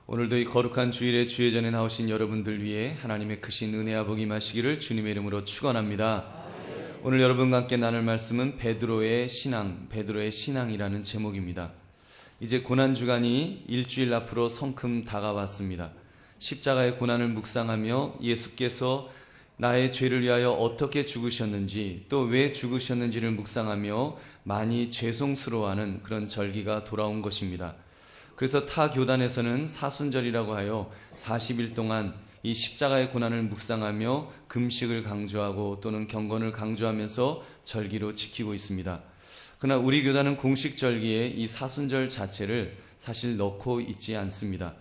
오늘도 이 거룩한 주일에 주의 전에 나오신 여러분들 위해 하나님의 크신 은혜와 복이 임하시기를 주님의 이름으로 축원합니다. 오늘 여러분과 함께 나눌 말씀은 베드로의 신앙이라는 제목입니다. 이제 고난주간이 일주일 앞으로 성큼 다가왔습니다. 십자가의 고난을 묵상하며 예수께서 나의 죄를 위하여 어떻게 죽으셨는지 또 왜 죽으셨는지를 묵상하며 많이 죄송스러워하는 그런 절기가 돌아온 것입니다. 그래서 타 교단에서는 사순절이라고 하여 40일 동안 이 십자가의 고난을 묵상하며 금식을 강조하고 또는 경건을 강조하면서 절기로 지키고 있습니다. 그러나 우리 교단은 공식 절기에 이 사순절 자체를 사실 넣고 있지 않습니다.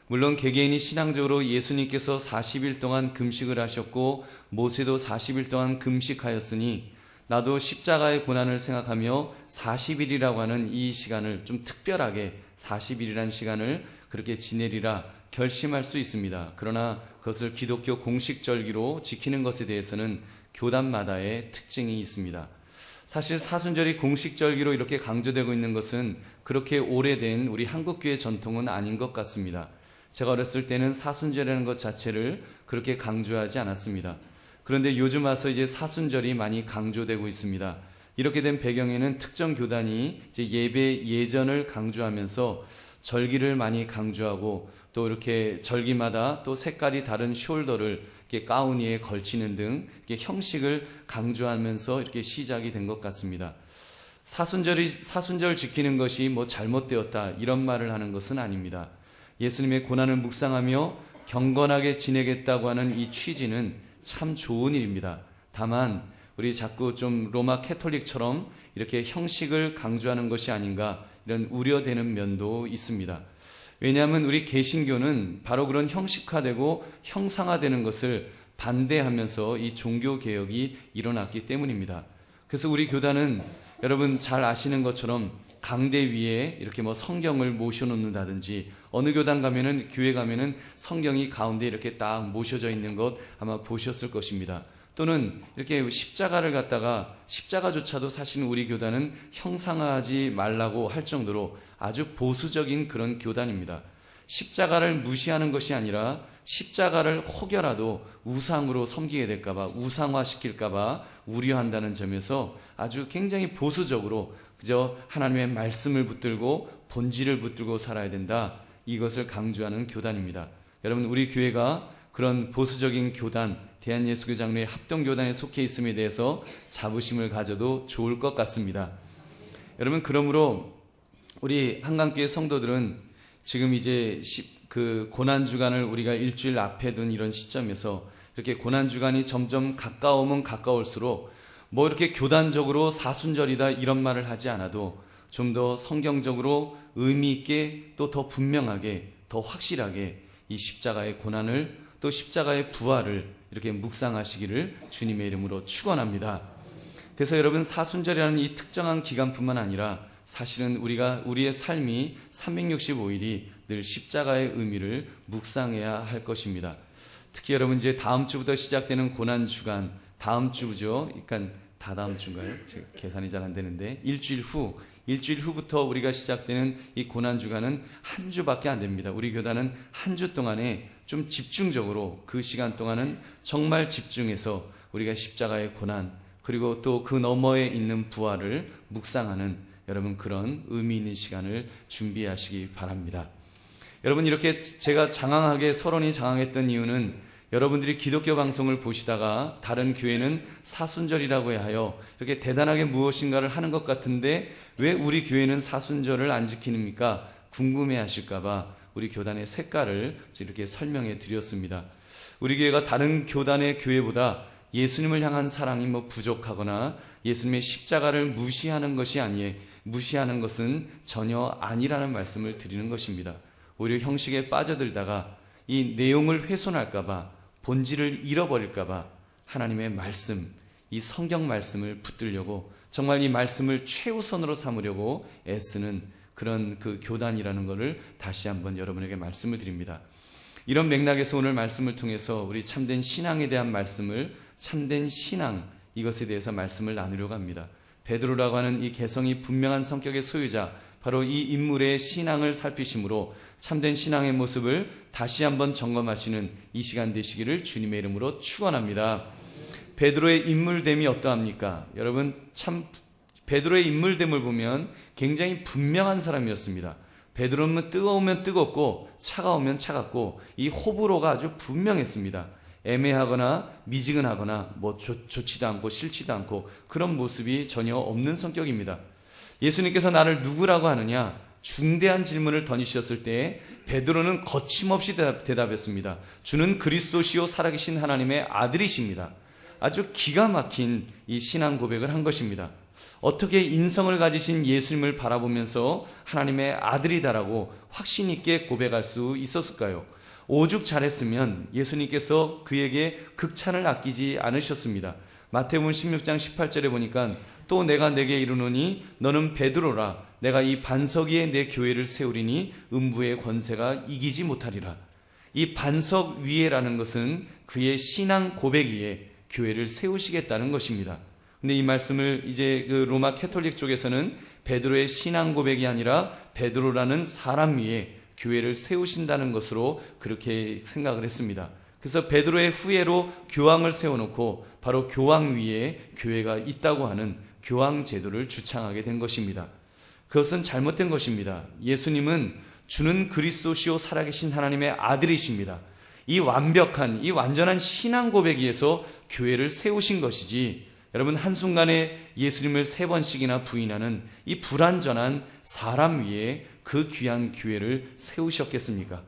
물론 개개인이 신앙적으로 예수님께서 40일 동안 금식을 하셨고 모세도 40일 동안 금식하였으니 나도 십자가의 고난을 생각하며 40일이라고 하는 이 시간을 좀 특별하게 40일이라는 시간을 그렇게 지내리라 결심할 수 있습니다. 그러나 그것을 기독교 공식 절기로 지키는 것에 대해서는 교단마다의 특징이 있습니다. 사실 사순절이 공식 절기로 이렇게 강조되고 있는 것은 그렇게 오래된 우리 한국교회 전통은 아닌 것 같습니다. 제가 어렸을 때는 사순절이라는 것 자체를 그렇게 강조하지 않았습니다. 그런데 요즘 와서 이제 사순절이 많이 강조되고 있습니다. 이렇게 된 배경에는 특정 교단이 이제 예배 예전을 강조하면서 절기를 많이 강조하고 또 이렇게 절기마다 또 색깔이 다른 숄더를 이렇게 가운 위에 걸치는 등 이렇게 형식을 강조하면서 이렇게 시작이 된 것 같습니다. 사순절 지키는 것이 뭐 잘못되었다 이런 말을 하는 것은 아닙니다. 예수님의 고난을 묵상하며 경건하게 지내겠다고 하는 이 취지는 참 좋은 일입니다. 다만 우리 자꾸 좀 로마 캐톨릭처럼 이렇게 형식을 강조하는 것이 아닌가 이런 우려되는 면도 있습니다. 왜냐하면 우리 개신교는 바로 그런 형식화되고 형상화되는 것을 반대하면서 이 종교개혁이 일어났기 때문입니다. 그래서 우리 교단은 여러분 잘 아시는 것처럼 강대 위에 이렇게 뭐 성경을 모셔놓는다든지 어느 교단 가면은 교회 가면은 성경이 가운데 이렇게 딱 모셔져 있는 것 아마 보셨을 것입니다. 또는 이렇게 십자가를 갖다가 십자가조차도 사실은 우리 교단은 형상화하지 말라고 할 정도로 아주 보수적인 그런 교단입니다. 십자가를 무시하는 것이 아니라 십자가를 혹여라도 우상으로 섬기게 될까봐 우상화시킬까봐 우려한다는 점에서 아주 굉장히 보수적으로 그저 하나님의 말씀을 붙들고 본질을 붙들고 살아야 된다. 이것을 강조하는 교단입니다. 여러분 우리 교회가 그런 보수적인 교단 대한예수교장로회 합동교단에 속해 있음에 대해서 자부심을 가져도 좋을 것 같습니다. 여러분 그러므로 우리 한강교회 성도들은 지금 이제 그 고난주간을 우리가 일주일 앞에 둔 이런 시점에서 이렇게 고난주간이 점점 가까우면 가까울수록 뭐 이렇게 교단적으로 사순절이다 이런 말을 하지 않아도 좀 더 성경적으로 의미 있게 또 더 분명하게 더 확실하게 이 십자가의 고난을 또 십자가의 부활을 이렇게 묵상하시기를 주님의 이름으로 축원합니다. 그래서 여러분 사순절이라는 이 특정한 기간뿐만 아니라 사실은 우리의 삶이 365일이 늘 십자가의 의미를 묵상해야 할 것입니다. 특히 여러분 이제 다음 주부터 시작되는 고난 주간 다음 주죠. 그러니까 다다음 주인가요? 계산이 잘 안 되는데 일주일 후부터 우리가 시작되는 이 고난 주간은 한 주밖에 안 됩니다. 우리 교단은 한 주 동안에 좀 집중적으로 그 시간 동안은 정말 집중해서 우리가 십자가의 고난 그리고 또 그 너머에 있는 부활을 묵상하는 여러분 그런 의미 있는 시간을 준비하시기 바랍니다. 여러분 이렇게 제가 서론이 장황했던 이유는 여러분들이 기독교 방송을 보시다가 다른 교회는 사순절이라고 하여 이렇게 대단하게 무엇인가를 하는 것 같은데 왜 우리 교회는 사순절을 안 지키는가 궁금해 하실까봐 우리 교단의 색깔을 이렇게 설명해 드렸습니다. 우리 교회가 다른 교단의 교회보다 예수님을 향한 사랑이 부족하거나 예수님의 십자가를 무시하는 것은 전혀 아니라는 말씀을 드리는 것입니다. 오히려 형식에 빠져들다가 이 내용을 훼손할까봐 본질을 잃어버릴까봐 하나님의 말씀, 이 성경 말씀을 붙들려고 정말 이 말씀을 최우선으로 삼으려고 애쓰는 그런 그 교단이라는 것을 다시 한번 여러분에게 말씀을 드립니다. 이런 맥락에서 오늘 말씀을 통해서 우리 참된 신앙에 대한 말씀을 참된 신앙 이것에 대해서 말씀을 나누려고 합니다. 베드로라고 하는 이 개성이 분명한 성격의 소유자 바로 이 인물의 신앙을 살피심으로 참된 신앙의 모습을 다시 한번 점검하시는 이 시간 되시기를 주님의 이름으로 축원합니다. 베드로의 인물됨이 어떠합니까? 여러분, 참 베드로의 인물됨을 보면 굉장히 분명한 사람이었습니다. 베드로는 뜨거우면 뜨겁고 차가우면 차갑고 이 호불호가 아주 분명했습니다. 애매하거나 미지근하거나 좋지도 않고 싫지도 않고 그런 모습이 전혀 없는 성격입니다. 예수님께서 나를 누구라고 하느냐? 중대한 질문을 던지셨을 때 베드로는 거침없이 대답했습니다. 주는 그리스도시요 살아계신 하나님의 아들이십니다. 아주 기가 막힌 이 신앙 고백을 한 것입니다. 어떻게 인성을 가지신 예수님을 바라보면서 하나님의 아들이다라고 확신 있게 고백할 수 있었을까요? 오죽 잘했으면 예수님께서 그에게 극찬을 아끼지 않으셨습니다. 마태복음 16장 18절에 보니까 또 내가 내게 이르노니 너는 베드로라 내가 이 반석 위에 내 교회를 세우리니 음부의 권세가 이기지 못하리라. 이 반석 위에라는 것은 그의 신앙 고백 위에 교회를 세우시겠다는 것입니다. 근데 이 말씀을 이제 그 로마 캐톨릭 쪽에서는 베드로의 신앙 고백이 아니라 베드로라는 사람 위에 교회를 세우신다는 것으로 그렇게 생각을 했습니다. 그래서 베드로의 후예로 교황을 세워놓고 바로 교황 위에 교회가 있다고 하는 교황 제도를 주창하게 된 것입니다. 그것은 잘못된 것입니다. 예수님은 주는 그리스도시요 살아계신 하나님의 아들이십니다. 이 완벽한, 이 완전한 신앙 고백 위에서 교회를 세우신 것이지 여러분 한순간에 예수님을 3번씩이나 부인하는 이 불완전한 사람 위에 그 귀한 교회를 세우셨겠습니까?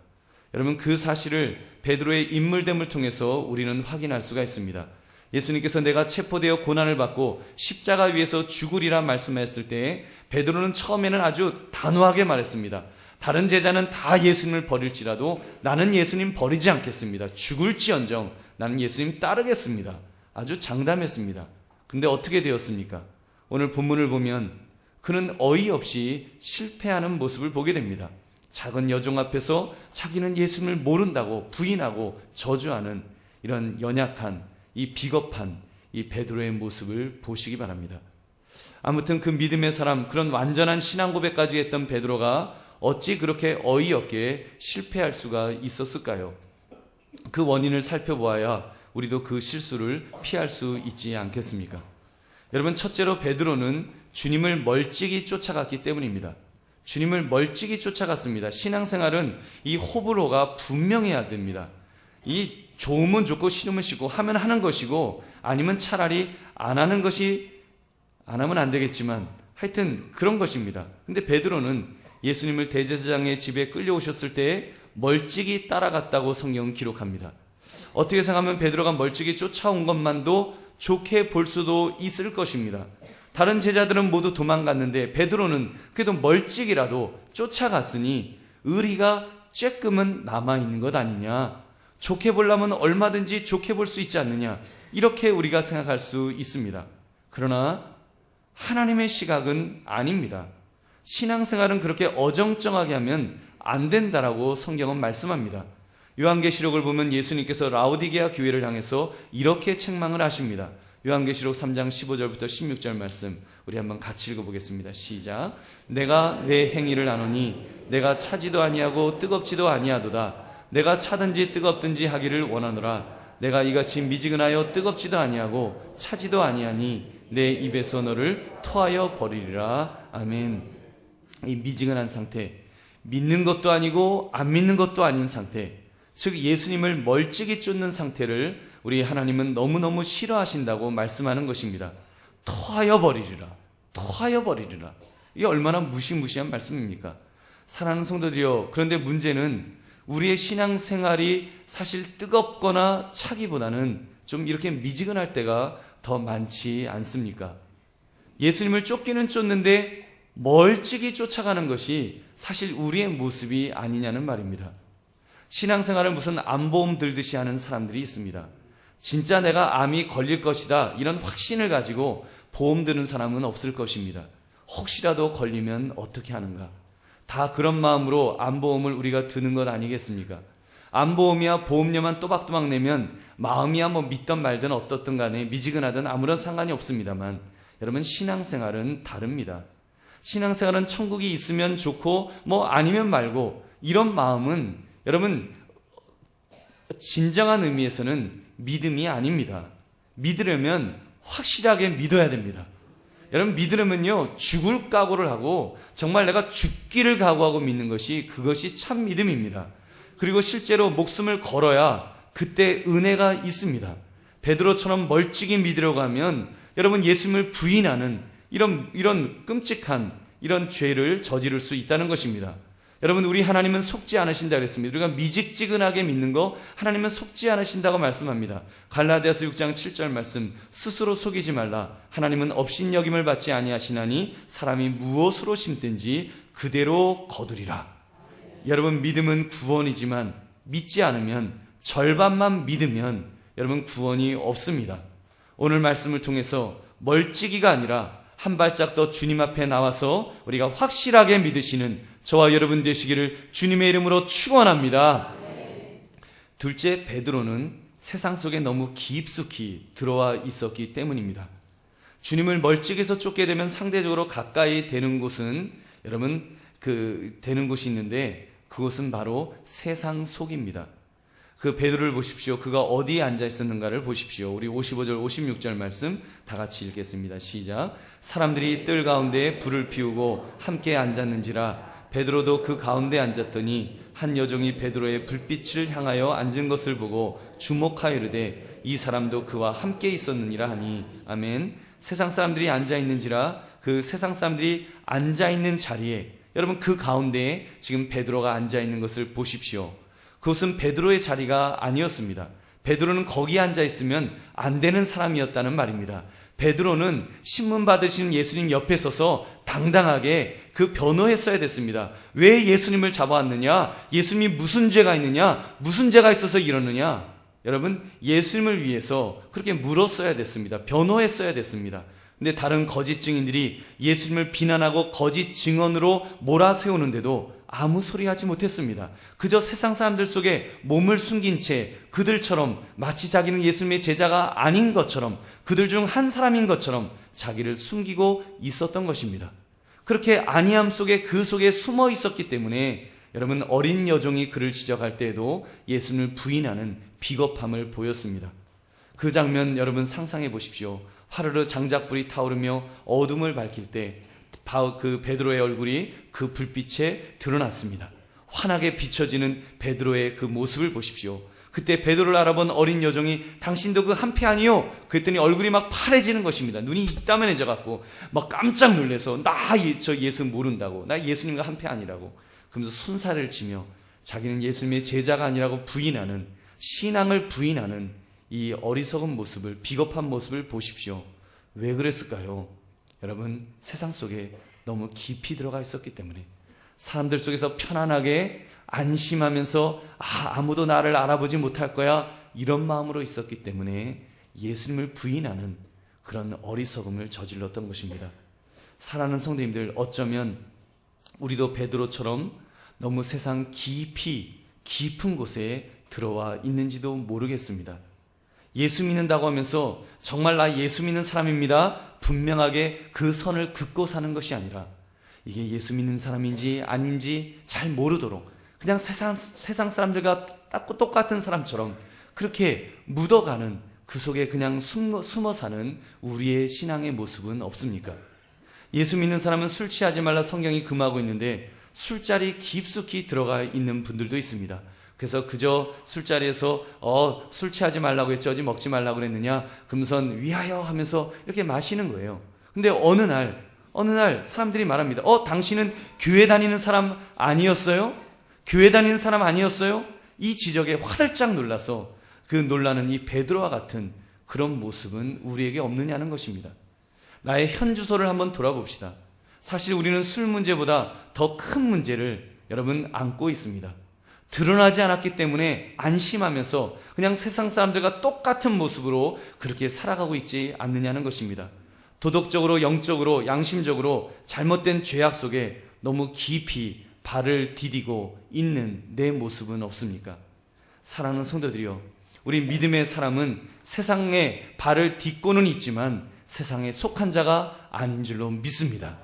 여러분 그 사실을 베드로의 인물됨을 통해서 우리는 확인할 수가 있습니다. 예수님께서 내가 체포되어 고난을 받고 십자가 위에서 죽으리라 말씀하셨을 때 베드로는 처음에는 아주 단호하게 말했습니다. 다른 제자는 다 예수님을 버릴지라도 나는 예수님 버리지 않겠습니다. 죽을지언정 나는 예수님 따르겠습니다. 아주 장담했습니다. 근데 어떻게 되었습니까? 오늘 본문을 보면 그는 어이없이 실패하는 모습을 보게 됩니다. 작은 여종 앞에서 자기는 예수님을 모른다고 부인하고 저주하는 이런 연약한 이 비겁한 이 베드로의 모습을 보시기 바랍니다. 아무튼 그 믿음의 사람, 그런 완전한 신앙 고백까지 했던 베드로가 어찌 그렇게 어이없게 실패할 수가 있었을까요? 그 원인을 살펴보아야 우리도 그 실수를 피할 수 있지 않겠습니까? 여러분, 첫째로 베드로는 주님을 멀찍이 쫓아갔기 때문입니다. 주님을 멀찍이 쫓아갔습니다. 신앙생활은 이 호불호가 분명해야 됩니다. 이 좋으면 좋고 싫으면 싫고 하면 하는 것이고 아니면 차라리 안 하는 것이 안 하면 안 되겠지만 하여튼 그런 것입니다. 근데 베드로는 예수님을 대제사장의 집에 끌려오셨을 때 멀찍이 따라갔다고 성경은 기록합니다. 어떻게 생각하면 베드로가 멀찍이 쫓아온 것만도 좋게 볼 수도 있을 것입니다. 다른 제자들은 모두 도망갔는데 베드로는 그래도 멀찍이라도 쫓아갔으니 의리가 쬐끔은 남아있는 것 아니냐, 좋게 보려면 얼마든지 좋게 볼 수 있지 않느냐, 이렇게 우리가 생각할 수 있습니다. 그러나 하나님의 시각은 아닙니다. 신앙생활은 그렇게 어정쩡하게 하면 안 된다라고 성경은 말씀합니다. 요한계시록을 보면 예수님께서 라오디게아 교회를 향해서 이렇게 책망을 하십니다. 요한계시록 3장 15절부터 16절 말씀 우리 한번 같이 읽어보겠습니다. 시작. 내가 내 행위를 아노니 내가 차지도 아니하고 뜨겁지도 아니하도다. 내가 차든지 뜨겁든지 하기를 원하노라. 내가 이같이 미지근하여 뜨겁지도 아니하고 차지도 아니하니 내 입에서 너를 토하여 버리리라. 아멘. 이 미지근한 상태, 믿는 것도 아니고 안 믿는 것도 아닌 상태, 즉 예수님을 멀찍이 쫓는 상태를 우리 하나님은 너무너무 싫어하신다고 말씀하는 것입니다. 토하여 버리리라. 토하여 버리리라. 이게 얼마나 무시무시한 말씀입니까? 사랑하는 성도들이여, 그런데 문제는 우리의 신앙생활이 사실 뜨겁거나 차기보다는 좀 이렇게 미지근할 때가 더 많지 않습니까? 예수님을 쫓기는 쫓는데 멀찍이 쫓아가는 것이 사실 우리의 모습이 아니냐는 말입니다. 신앙생활을 무슨 암보험 들듯이 하는 사람들이 있습니다. 진짜 내가 암이 걸릴 것이다 이런 확신을 가지고 보험 드는 사람은 없을 것입니다. 혹시라도 걸리면 어떻게 하는가? 다 그런 마음으로 암보험을 우리가 드는 것 아니겠습니까? 암보험이야 보험료만 또박또박 내면 마음이야 뭐 믿든 말든 어떻든 간에 미지근하든 아무런 상관이 없습니다만 여러분, 신앙생활은 다릅니다. 신앙생활은 천국이 있으면 좋고 뭐 아니면 말고, 이런 마음은 여러분 진정한 의미에서는 믿음이 아닙니다. 믿으려면 확실하게 믿어야 됩니다. 여러분, 믿으려면요, 죽을 각오를 하고 정말 내가 죽기를 각오하고 믿는 것이, 그것이 참 믿음입니다. 그리고 실제로 목숨을 걸어야 그때 은혜가 있습니다. 베드로처럼 멀찍이 믿으려고 하면 여러분 예수님을 부인하는 이런 끔찍한 이런 죄를 저지를 수 있다는 것입니다. 여러분, 우리 하나님은 속지 않으신다 그랬습니다. 우리가 미직지근하게 믿는 거 하나님은 속지 않으신다고 말씀합니다. 갈라디아서 6장 7절 말씀, 스스로 속이지 말라. 하나님은 업신여김을 받지 아니하시나니 사람이 무엇으로 심든지 그대로 거두리라. 여러분, 믿음은 구원이지만 믿지 않으면, 절반만 믿으면 여러분 구원이 없습니다. 오늘 말씀을 통해서 멀찍이가 아니라 한 발짝 더 주님 앞에 나와서 우리가 확실하게 믿으시는 저와 여러분 되시기를 주님의 이름으로 축원합니다. 둘째, 베드로는 세상 속에 너무 깊숙이 들어와 있었기 때문입니다. 주님을 멀찍이서 쫓게 되면 상대적으로 가까이 되는 곳은 여러분 되는 곳이 있는데, 그곳은 바로 세상 속입니다. 그 베드로를 보십시오. 그가 어디에 앉아 있었는가를 보십시오. 우리 55절 56절 말씀 다 같이 읽겠습니다. 시작. 사람들이 뜰 가운데에 불을 피우고 함께 앉았는지라. 베드로도 그 가운데 앉았더니 한 여종이 베드로의 불빛을 향하여 앉은 것을 보고 주목하여 이르되 이 사람도 그와 함께 있었느니라 하니. 아멘. 세상 사람들이 앉아 있는지라. 그 세상 사람들이 앉아 있는 자리에, 여러분 그 가운데에 지금 베드로가 앉아 있는 것을 보십시오. 그것은 베드로의 자리가 아니었습니다. 베드로는 거기에 앉아 있으면 안 되는 사람이었다는 말입니다. 베드로는 신문 받으신 예수님 옆에 서서 당당하게 그 변호했어야 됐습니다. 왜 예수님을 잡아왔느냐? 예수님이 무슨 죄가 있느냐? 무슨 죄가 있어서 이러느냐? 여러분, 예수님을 위해서 그렇게 물었어야 됐습니다. 변호했어야 됐습니다. 근데 다른 거짓 증인들이 예수님을 비난하고 거짓 증언으로 몰아세우는데도 아무 소리 하지 못했습니다. 그저 세상 사람들 속에 몸을 숨긴 채 그들처럼 마치 자기는 예수님의 제자가 아닌 것처럼, 그들 중 한 사람인 것처럼 자기를 숨기고 있었던 것입니다. 그렇게 아니함 속에, 그 속에 숨어 있었기 때문에 여러분, 어린 여종이 그를 지적할 때에도 예수님을 부인하는 비겁함을 보였습니다. 그 장면 여러분 상상해 보십시오. 화르르 장작불이 타오르며 어둠을 밝힐 때 그 베드로의 얼굴이 그 불빛에 드러났습니다. 환하게 비춰지는 베드로의 그 모습을 보십시오. 그때 베드로를 알아본 어린 여종이 당신도 그 한패 아니요? 그랬더니 얼굴이 막 파래지는 것입니다. 눈이 이따만해져 갖고 막 깜짝 놀라서 저 예수 모른다고, 나 예수님과 한패 아니라고 그러면서 손살을 치며 자기는 예수님의 제자가 아니라고 부인하는, 신앙을 부인하는 이 어리석은 모습을, 비겁한 모습을 보십시오. 왜 그랬을까요? 여러분, 세상 속에 너무 깊이 들어가 있었기 때문에, 사람들 속에서 편안하게 안심하면서 아무도 나를 알아보지 못할 거야, 이런 마음으로 있었기 때문에 예수님을 부인하는 그런 어리석음을 저질렀던 것입니다. 사랑하는 성도님들, 어쩌면 우리도 베드로처럼 너무 세상 깊은 곳에 들어와 있는지도 모르겠습니다. 예수 믿는다고 하면서 정말 나 예수 믿는 사람입니다, 분명하게 그 선을 긋고 사는 것이 아니라, 이게 예수 믿는 사람인지 아닌지 잘 모르도록 그냥 세상 사람들과 똑같은 사람처럼 그렇게 묻어가는, 그 속에 그냥 숨어 사는 우리의 신앙의 모습은 없습니까? 예수 믿는 사람은 술 취하지 말라 성경이 금하고 있는데 술자리 깊숙이 들어가 있는 분들도 있습니다. 그래서 그저 술자리에서 술 취하지 말라고 했지 어디 먹지 말라고 그랬느냐, 금선 위하여 하면서 이렇게 마시는 거예요. 근데 어느 날 사람들이 말합니다. 당신은 교회 다니는 사람 아니었어요? 교회 다니는 사람 아니었어요? 이 지적에 화들짝 놀라서 그 놀라는 이 베드로와 같은 그런 모습은 우리에게 없느냐는 것입니다. 나의 현 주소를 한번 돌아봅시다. 사실 우리는 술 문제보다 더 큰 문제를 여러분 안고 있습니다. 드러나지 않았기 때문에 안심하면서 그냥 세상 사람들과 똑같은 모습으로 그렇게 살아가고 있지 않느냐는 것입니다. 도덕적으로, 영적으로, 양심적으로 잘못된 죄악 속에 너무 깊이 발을 디디고 있는 내 모습은 없습니까? 사랑하는 성도들이여, 우리 믿음의 사람은 세상에 발을 딛고는 있지만 세상에 속한 자가 아닌 줄로 믿습니다.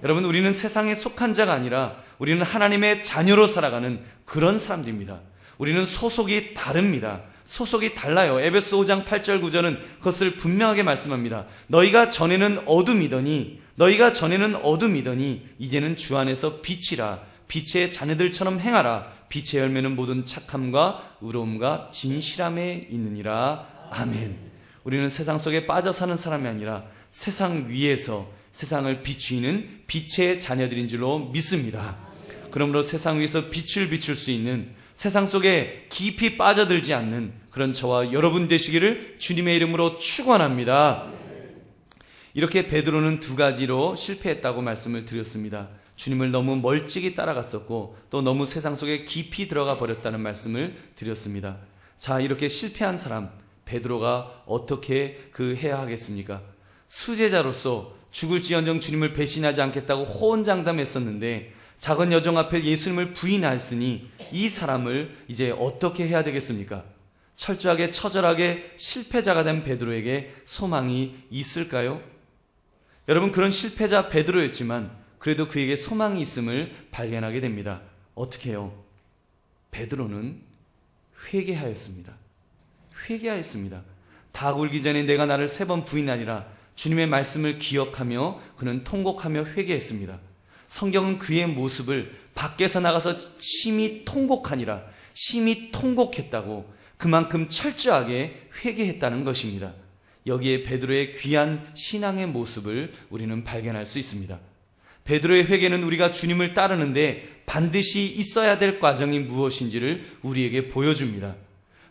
여러분, 우리는 세상에 속한 자가 아니라 우리는 하나님의 자녀로 살아가는 그런 사람들입니다. 우리는 소속이 다릅니다. 소속이 달라요. 에베소 5장 8절 9절은 그것을 분명하게 말씀합니다. 너희가 전에는 어둠이더니 이제는 주 안에서 빛이라. 빛의 자녀들처럼 행하라. 빛의 열매는 모든 착함과 의로움과 진실함에 있느니라. 아멘. 우리는 세상 속에 빠져 사는 사람이 아니라 세상 위에서 세상을 비추이는 빛의 자녀들인 줄로 믿습니다. 그러므로 세상 위에서 빛을 비출 수 있는, 세상 속에 깊이 빠져들지 않는 그런 저와 여러분 되시기를 주님의 이름으로 축원합니다. 이렇게 베드로는 두 가지로 실패했다고 말씀을 드렸습니다. 주님을 너무 멀찍이 따라갔었고 또 너무 세상 속에 깊이 들어가 버렸다는 말씀을 드렸습니다. 자, 이렇게 실패한 사람 베드로가 어떻게 해야 하겠습니까? 수제자로서 죽을지언정 주님을 배신하지 않겠다고 호언장담했었는데 작은 여종 앞에 예수님을 부인하였으니 이 사람을 이제 어떻게 해야 되겠습니까? 철저하게 처절하게 실패자가 된 베드로에게 소망이 있을까요? 여러분, 그런 실패자 베드로였지만 그래도 그에게 소망이 있음을 발견하게 됩니다. 어떻게 해요? 베드로는 회개하였습니다. 닭 울기 전에 내가 나를 3번 부인하리라. 주님의 말씀을 기억하며 그는 통곡하며 회개했습니다. 성경은 그의 모습을 밖에서 나가서 심히 통곡했다고, 그만큼 철저하게 회개했다는 것입니다. 여기에 베드로의 귀한 신앙의 모습을 우리는 발견할 수 있습니다. 베드로의 회개는 우리가 주님을 따르는데 반드시 있어야 될 과정이 무엇인지를 우리에게 보여줍니다.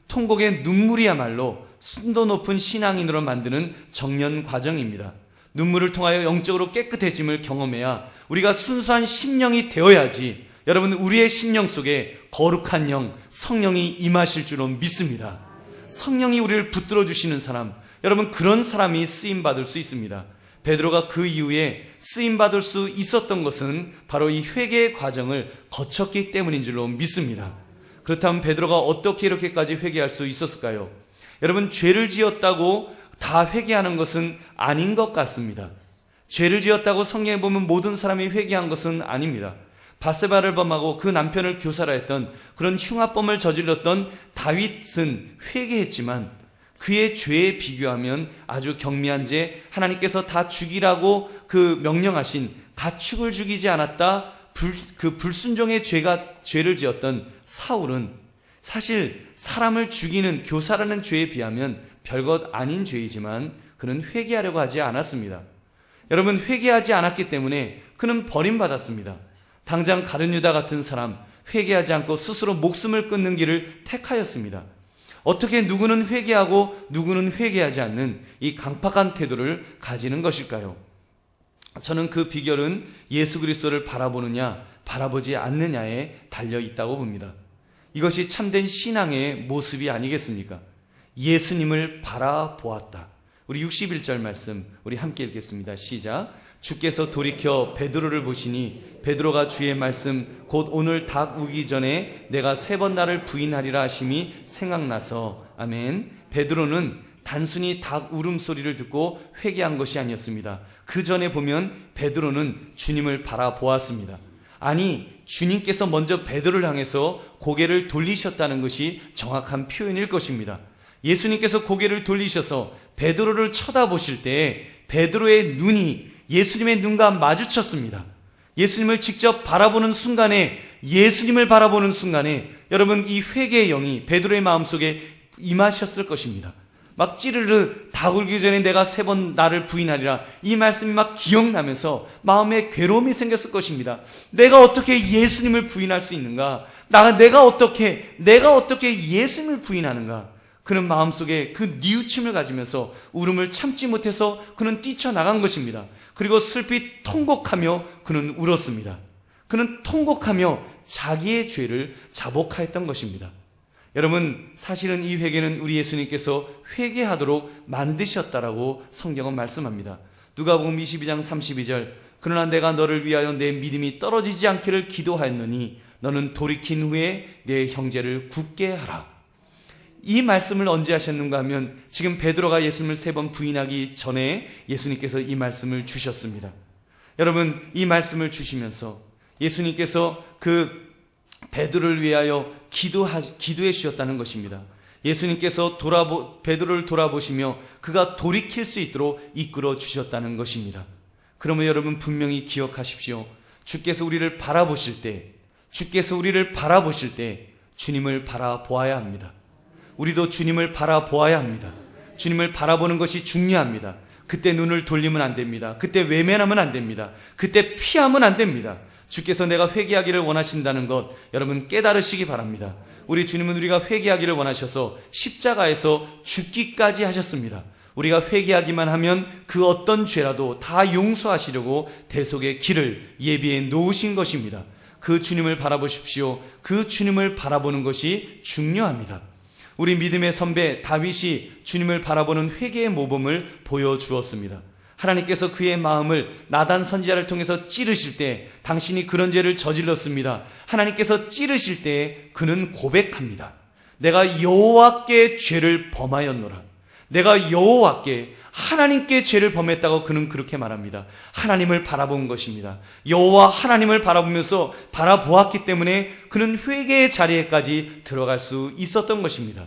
통곡의 눈물이야말로 순도 높은 신앙인으로 만드는 정년 과정입니다. 눈물을 통하여 영적으로 깨끗해짐을 경험해야 우리가 순수한 심령이 되어야지, 여러분, 우리의 심령 속에 거룩한 영, 성령이 임하실 줄로 믿습니다. 성령이 우리를 붙들어 주시는 사람, 여러분, 그런 사람이 쓰임받을 수 있습니다. 베드로가 그 이후에 쓰임받을 수 있었던 것은 바로 이 회개의 과정을 거쳤기 때문인 줄로 믿습니다. 그렇다면 베드로가 어떻게 이렇게까지 회개할 수 있었을까요? 여러분, 죄를 지었다고 다 회개하는 것은 아닌 것 같습니다. 죄를 지었다고 성경에 보면 모든 사람이 회개한 것은 아닙니다. 바세바를 범하고 그 남편을 교살하였던 그런 흉악범을 저질렀던 다윗은 회개했지만 그의 죄에 비교하면 아주 경미한 죄, 하나님께서 다 죽이라고 그 명령하신 가축을 죽이지 않았다, 그 불순종의 죄를 지었던 사울은 사실 사람을 죽이는, 교살하는 죄에 비하면 별것 아닌 죄이지만 그는 회개하려고 하지 않았습니다. 여러분, 회개하지 않았기 때문에 그는 버림받았습니다. 당장 가룟 유다 같은 사람, 회개하지 않고 스스로 목숨을 끊는 길을 택하였습니다. 어떻게 누구는 회개하고 누구는 회개하지 않는 이 강팍한 태도를 가지는 것일까요? 저는 그 비결은 예수 그리스도를 바라보느냐 바라보지 않느냐에 달려 있다고 봅니다. 이것이 참된 신앙의 모습이 아니겠습니까? 예수님을 바라보았다. 우리 61절 말씀 우리 함께 읽겠습니다. 시작. 주께서 돌이켜 베드로를 보시니 베드로가 주의 말씀 곧 오늘 닭 우기 전에 내가 3번 나를 부인하리라 하심이 생각나서. 아멘. 베드로는 단순히 닭 울음소리를 듣고 회개한 것이 아니었습니다. 그 전에 보면 베드로는 주님을 바라보았습니다. 아니, 주님께서 먼저 베드로를 향해서 고개를 돌리셨다는 것이 정확한 표현일 것입니다. 예수님께서 고개를 돌리셔서 베드로를 쳐다보실 때 베드로의 눈이 예수님의 눈과 마주쳤습니다. 예수님을 직접 바라보는 순간에, 예수님을 바라보는 순간에 여러분, 이 회개의 영이 베드로의 마음속에 임하셨을 것입니다. 막 찌르르 닭 울기 전에 내가 3번 나를 부인하리라, 이 말씀이 막 기억나면서 마음에 괴로움이 생겼을 것입니다. 내가 어떻게 예수님을 부인할 수 있는가? 내가 어떻게 예수님을 부인하는가? 그는 마음속에 그 뉘우침을 가지면서 울음을 참지 못해서 그는 뛰쳐나간 것입니다. 그리고 슬피 통곡하며 그는 울었습니다. 그는 통곡하며 자기의 죄를 자복하였던 것입니다. 여러분, 사실은 이 회개는 우리 예수님께서 회개하도록 만드셨다라고 성경은 말씀합니다. 누가복음 22장 32절, 그러나 내가 너를 위하여 내 믿음이 떨어지지 않기를 기도하였노니 너는 돌이킨 후에 내 형제를 굳게 하라. 이 말씀을 언제 하셨는가 하면 지금 베드로가 예수님을 3번 부인하기 전에 예수님께서 이 말씀을 주셨습니다. 여러분, 이 말씀을 주시면서 예수님께서 그 베드로를 위하여 기도해 주셨다는 것입니다. 예수님께서 베드로를 돌아보시며 그가 돌이킬 수 있도록 이끌어 주셨다는 것입니다. 그러면 여러분 분명히 기억하십시오. 주께서 우리를 바라보실 때 주님을 바라보아야 합니다. 우리도 주님을 바라보아야 합니다. 주님을 바라보는 것이 중요합니다. 그때 눈을 돌리면 안 됩니다. 그때 외면하면 안 됩니다. 그때 피하면 안 됩니다. 주께서 내가 회개하기를 원하신다는 것 여러분 깨달으시기 바랍니다. 우리 주님은 우리가 회개하기를 원하셔서 십자가에서 죽기까지 하셨습니다. 우리가 회개하기만 하면 그 어떤 죄라도 다 용서하시려고 대속의 길을 예비해 놓으신 것입니다. 그 주님을 바라보십시오. 그 주님을 바라보는 것이 중요합니다. 우리 믿음의 선배 다윗이 주님을 바라보는 회개의 모범을 보여주었습니다. 하나님께서 그의 마음을 나단 선지자를 통해서 찌르실 때 당신이 그런 죄를 저질렀습니다. 하나님께서 찌르실 때 그는 고백합니다. 내가 여호와께 죄를 범하였노라. 내가 여호와께 하나님께 죄를 범했다고 그는 그렇게 말합니다. 하나님을 바라본 것입니다. 여호와 하나님을 바라보면서 바라보았기 때문에 그는 회개의 자리에까지 들어갈 수 있었던 것입니다.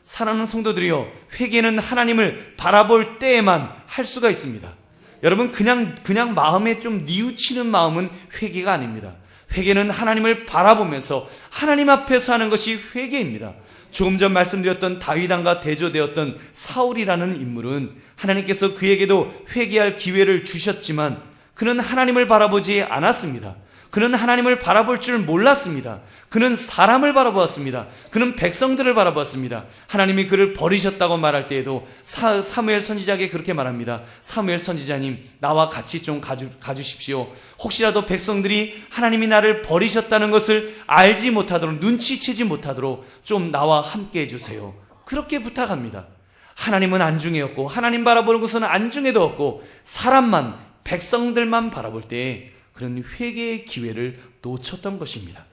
사랑하는 성도들이여, 회개는 하나님을 바라볼 때에만 할 수가 있습니다. 여러분 그냥 마음에 좀 뉘우치는 마음은 회개가 아닙니다. 회개는 하나님을 바라보면서 하나님 앞에서 하는 것이 회개입니다. 조금 전 말씀드렸던 다윗 왕과 대조되었던 사울이라는 인물은 하나님께서 그에게도 회개할 기회를 주셨지만 그는 하나님을 바라보지 않았습니다. 그는 하나님을 바라볼 줄 몰랐습니다. 그는 사람을 바라보았습니다. 그는 백성들을 바라보았습니다. 하나님이 그를 버리셨다고 말할 때에도 사무엘 선지자에게 그렇게 말합니다. 사무엘 선지자님, 나와 같이 좀 가주십시오. 혹시라도 백성들이 하나님이 나를 버리셨다는 것을 알지 못하도록, 눈치채지 못하도록 좀 나와 함께 해주세요. 그렇게 부탁합니다. 하나님은 안중에였고 하나님 바라보는 것은 안중에도 없고 사람만, 백성들만 바라볼 때에 그런 회개의 기회를 놓쳤던 것입니다.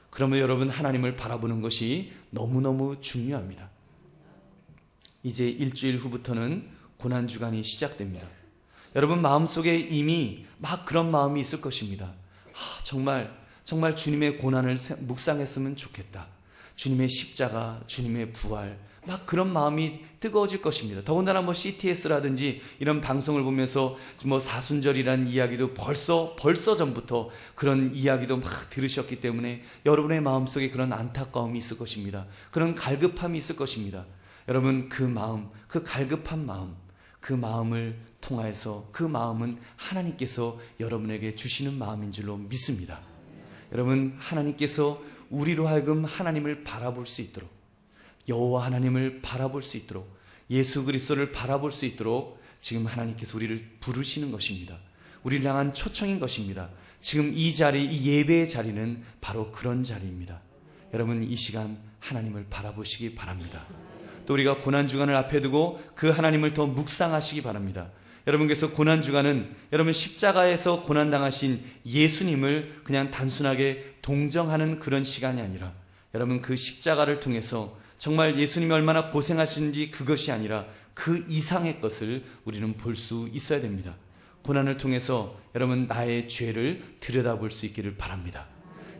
그러면 여러분 하나님을 바라보는 것이 너무너무 중요합니다. 이제 일주일 후부터는 고난주간이 시작됩니다. 여러분 마음속에 이미 막 그런 마음이 있을 것입니다. 정말 주님의 고난을 묵상했으면 좋겠다. 주님의 십자가, 주님의 부활, 막 그런 마음이 뜨거워질 것입니다. 더군다나 CTS라든지 이런 방송을 보면서 사순절이라는 이야기도 벌써 전부터 그런 이야기도 막 들으셨기 때문에 여러분의 마음속에 그런 안타까움이 있을 것입니다. 그런 갈급함이 있을 것입니다. 여러분 그 마음, 그 갈급한 마음, 그 마음을 통하여서 그 마음은 하나님께서 여러분에게 주시는 마음인 줄로 믿습니다. 여러분 하나님께서 우리로 하여금 하나님을 바라볼 수 있도록, 여호와 하나님을 바라볼 수 있도록, 예수 그리스도를 바라볼 수 있도록 지금 하나님께서 우리를 부르시는 것입니다. 우리를 향한 초청인 것입니다. 지금 이 자리, 이 예배의 자리는 바로 그런 자리입니다. 여러분 이 시간 하나님을 바라보시기 바랍니다. 또 우리가 고난주간을 앞에 두고 그 하나님을 더 묵상하시기 바랍니다. 여러분께서 고난주간은 여러분 십자가에서 고난당하신 예수님을 그냥 단순하게 동정하는 그런 시간이 아니라 여러분 그 십자가를 통해서 정말 예수님이 얼마나 고생하시는지 그것이 아니라 그 이상의 것을 우리는 볼 수 있어야 됩니다. 고난을 통해서 여러분 나의 죄를 들여다볼 수 있기를 바랍니다.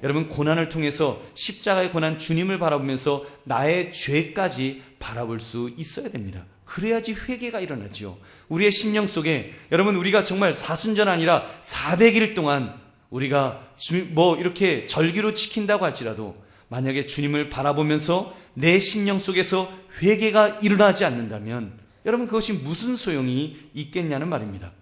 여러분 고난을 통해서 십자가의 고난 주님을 바라보면서 나의 죄까지 바라볼 수 있어야 됩니다. 그래야지 회개가 일어나지요. 우리의 심령 속에 여러분 우리가 정말 사순절 아니라 400일 동안 우리가 이렇게 절기로 지킨다고 할지라도 만약에 주님을 바라보면서 내 심령 속에서 회개가 일어나지 않는다면 여러분 그것이 무슨 소용이 있겠냐는 말입니다.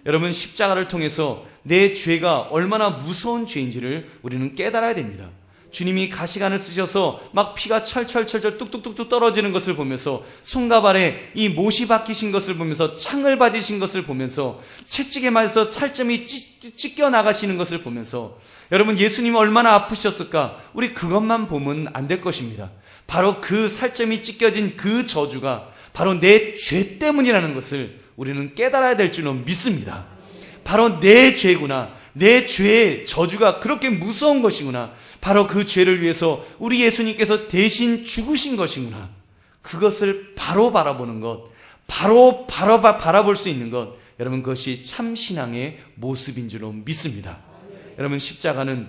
여러분 십자가를 통해서 내 죄가 얼마나 무서운 죄인지를 우리는 깨달아야 됩니다. 주님이 가시관을 쓰셔서 막 피가 철철철철 뚝뚝뚝뚝 떨어지는 것을 보면서 손과 발에 이 못이 박히신 것을 보면서 창을 받으신 것을 보면서 채찍에 맞아서 살점이 찢겨 나가시는 것을 보면서 여러분 예수님이 얼마나 아프셨을까? 우리 그것만 보면 안 될 것입니다. 바로 그 살점이 찢겨진 그 저주가 바로 내 죄 때문이라는 것을 우리는 깨달아야 될 줄로 믿습니다. 바로 내 죄구나. 내 죄의 저주가 그렇게 무서운 것이구나. 바로 그 죄를 위해서 우리 예수님께서 대신 죽으신 것이구나. 그것을 바로 바라보는 것, 바로 바라볼 수 있는 것, 여러분 그것이 참 신앙의 모습인 줄로 믿습니다. 여러분 십자가는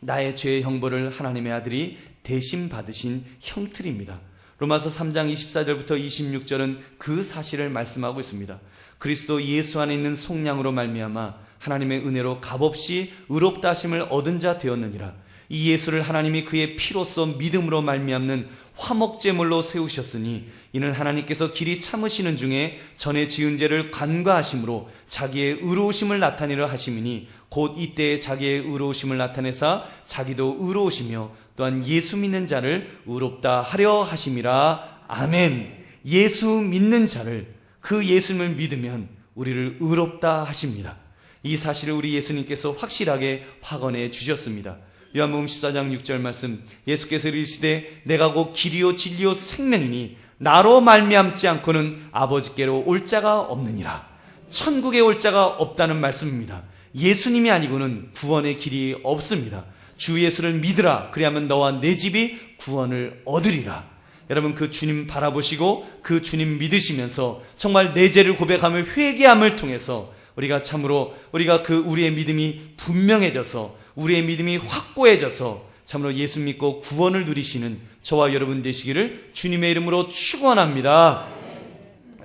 나의 죄의 형벌을 하나님의 아들이 대신 받으신 형틀입니다. 로마서 3장 24절부터 26절은 그 사실을 말씀하고 있습니다. 그리스도 예수 안에 있는 속량으로 말미암아 하나님의 은혜로 값없이 의롭다 하심을 얻은 자 되었느니라. 이 예수를 하나님이 그의 피로써 믿음으로 말미암는 화목제물로 세우셨으니 이는 하나님께서 길이 참으시는 중에 전에 지은 죄를 간과하심으로 자기의 의로우심을 나타내려 하심이니 곧 이때에 자기의 의로우심을 나타내사 자기도 의로우시며 또한 예수 믿는 자를 의롭다 하려 하심이라. 아멘. 예수 믿는 자를, 그 예수님을 믿으면 우리를 의롭다 하십니다. 이 사실을 우리 예수님께서 확실하게 확언해 주셨습니다. 요한복음 14장 6절 말씀, 예수께서 이르시되 내가 곧 길이요 진리요 생명이니 나로 말미암지 않고는 아버지께로 올 자가 없느니라. 천국에 올 자가 없다는 말씀입니다. 예수님이 아니고는 구원의 길이 없습니다. 주 예수를 믿으라. 그리하면 너와 내 집이 구원을 얻으리라. 여러분 그 주님 바라보시고 그 주님 믿으시면서 정말 내 죄를 고백하며 회개함을 통해서 우리가 참으로 우리의 믿음이 분명해져서 우리의 믿음이 확고해져서 참으로 예수 믿고 구원을 누리시는 저와 여러분 되시기를 주님의 이름으로 축원합니다.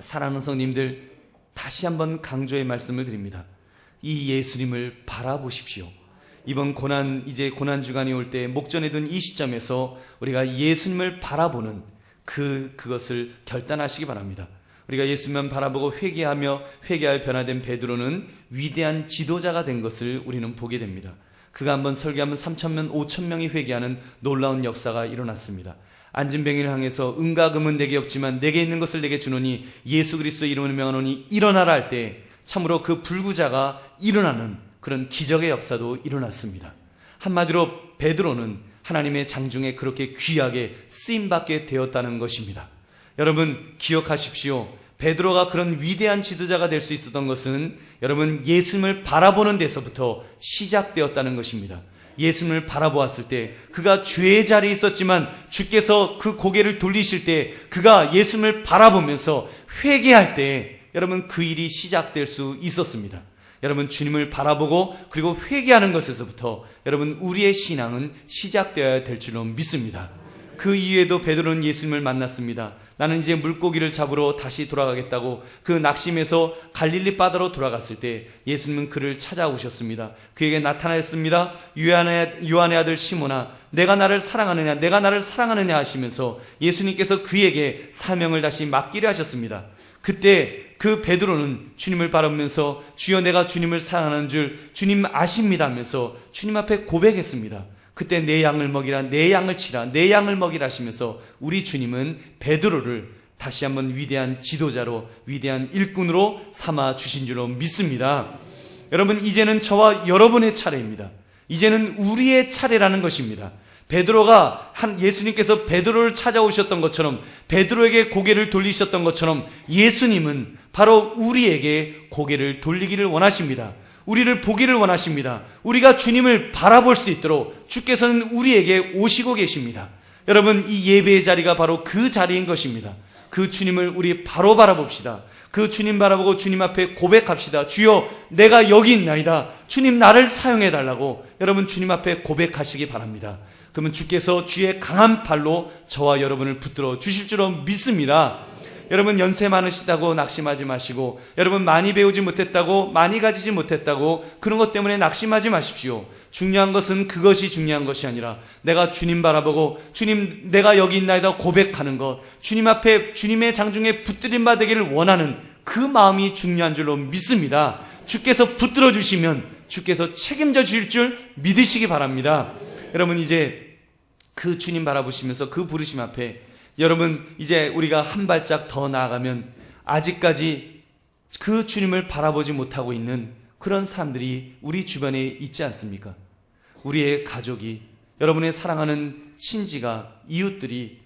사랑하는 성님들, 다시 한번 강조의 말씀을 드립니다. 이 예수님을 바라보십시오. 이번 이제 고난 주간이 올 때 목전에 둔 이 시점에서 우리가 예수님을 바라보는 그것을 결단하시기 바랍니다. 우리가 예수님만 바라보고 회개하여 변화된 베드로는 위대한 지도자가 된 것을 우리는 보게 됩니다. 그가 한번 설교하면 3,000명, 5,000명이 회개하는 놀라운 역사가 일어났습니다. 앉은 병인을 향해서 은과 금은 내게 없지만 내게 있는 것을 내게 주노니 예수 그리스도의 이름으로 명하노니 일어나라 할 때 참으로 그 불구자가 일어나는 그런 기적의 역사도 일어났습니다. 한마디로 베드로는 하나님의 장중에 그렇게 귀하게 쓰임받게 되었다는 것입니다. 여러분 기억하십시오. 베드로가 그런 위대한 지도자가 될 수 있었던 것은 여러분 예수님을 바라보는 데서부터 시작되었다는 것입니다. 예수님을 바라보았을 때 그가 죄의 자리에 있었지만 주께서 그 고개를 돌리실 때 그가 예수님을 바라보면서 회개할 때 여러분 그 일이 시작될 수 있었습니다. 여러분 주님을 바라보고 그리고 회개하는 것에서부터 여러분 우리의 신앙은 시작되어야 될 줄로 믿습니다. 그 이후에도 베드로는 예수님을 만났습니다. 나는 이제 물고기를 잡으러 다시 돌아가겠다고 그 낙심해서 갈릴리 바다로 돌아갔을 때 예수님은 그를 찾아오셨습니다. 그에게 나타나셨습니다. 요한의 아들 시몬아, 내가 나를 사랑하느냐 하시면서 예수님께서 그에게 사명을 다시 맡기려 하셨습니다. 그때 그 베드로는 주님을 바라보면서 주여 내가 주님을 사랑하는 줄 주님 아십니다 하면서 주님 앞에 고백했습니다. 그때 내 양을 먹이라, 내 양을 치라, 내 양을 먹이라 하시면서 우리 주님은 베드로를 다시 한번 위대한 지도자로, 위대한 일꾼으로 삼아 주신 줄로 믿습니다. 여러분 이제는 저와 여러분의 차례입니다. 이제는 우리의 차례라는 것입니다. 예수님께서 베드로를 찾아오셨던 것처럼, 베드로에게 고개를 돌리셨던 것처럼 예수님은 바로 우리에게 고개를 돌리기를 원하십니다. 우리를 보기를 원하십니다. 우리가 주님을 바라볼 수 있도록 주께서는 우리에게 오시고 계십니다. 여러분 이 예배의 자리가 바로 그 자리인 것입니다. 그 주님을 우리 바로 바라봅시다. 그 주님 바라보고 주님 앞에 고백합시다. 주여 내가 여기 있나이다. 주님 나를 사용해 달라고 여러분 주님 앞에 고백하시기 바랍니다. 그러면 주께서 주의 강한 팔로 저와 여러분을 붙들어 주실 줄로 믿습니다. 여러분 연세 많으시다고 낙심하지 마시고, 여러분 많이 배우지 못했다고, 많이 가지지 못했다고 그런 것 때문에 낙심하지 마십시오. 중요한 것은 그것이 중요한 것이 아니라 내가 주님 바라보고 주님 내가 여기 있나이다 고백하는 것, 주님 앞에 주님의 장중에 붙들림 받기를 원하는 그 마음이 중요한 줄로 믿습니다. 주께서 붙들어 주시면 주께서 책임져 주실 줄 믿으시기 바랍니다. 여러분 이제 그 주님 바라보시면서 그 부르심 앞에 여러분 이제 우리가 한 발짝 더 나아가면 아직까지 그 주님을 바라보지 못하고 있는 그런 사람들이 우리 주변에 있지 않습니까? 우리의 가족이, 여러분의 사랑하는 친지가, 이웃들이,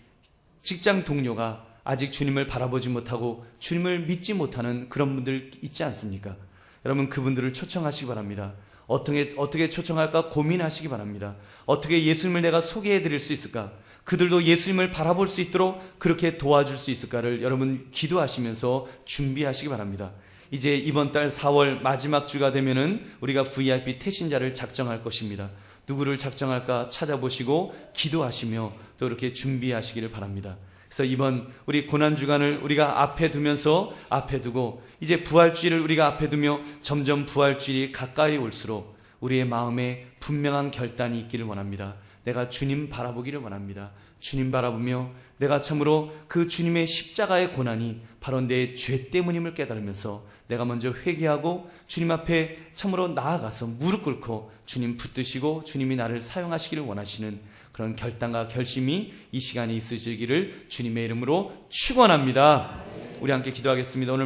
직장 동료가 아직 주님을 바라보지 못하고 주님을 믿지 못하는 그런 분들 있지 않습니까? 여러분 그분들을 초청하시기 바랍니다. 어떻게 초청할까 고민하시기 바랍니다. 어떻게 예수님을 내가 소개해 드릴 수 있을까? 그들도 예수님을 바라볼 수 있도록 그렇게 도와줄 수 있을까를 여러분 기도하시면서 준비하시기 바랍니다. 이제 이번 달 4월 마지막 주가 되면은 우리가 VIP 태신자를 작정할 것입니다. 누구를 작정할까 찾아보시고 기도하시며 또 이렇게 준비하시기를 바랍니다. 그래서 이번 우리 고난주간을 우리가 앞에 두고 이제 부활주일을 우리가 앞에 두며 점점 부활주일이 가까이 올수록 우리의 마음에 분명한 결단이 있기를 원합니다. 내가 주님 바라보기를 원합니다. 주님 바라보며 내가 참으로 그 주님의 십자가의 고난이 바로 내 죄 때문임을 깨달으면서 내가 먼저 회개하고 주님 앞에 참으로 나아가서 무릎 꿇고 주님 붙드시고 주님이 나를 사용하시기를 원하시는 그런 결단과 결심이 이 시간에 있으시기를 주님의 이름으로 축원합니다. 우리 함께 기도하겠습니다. 오늘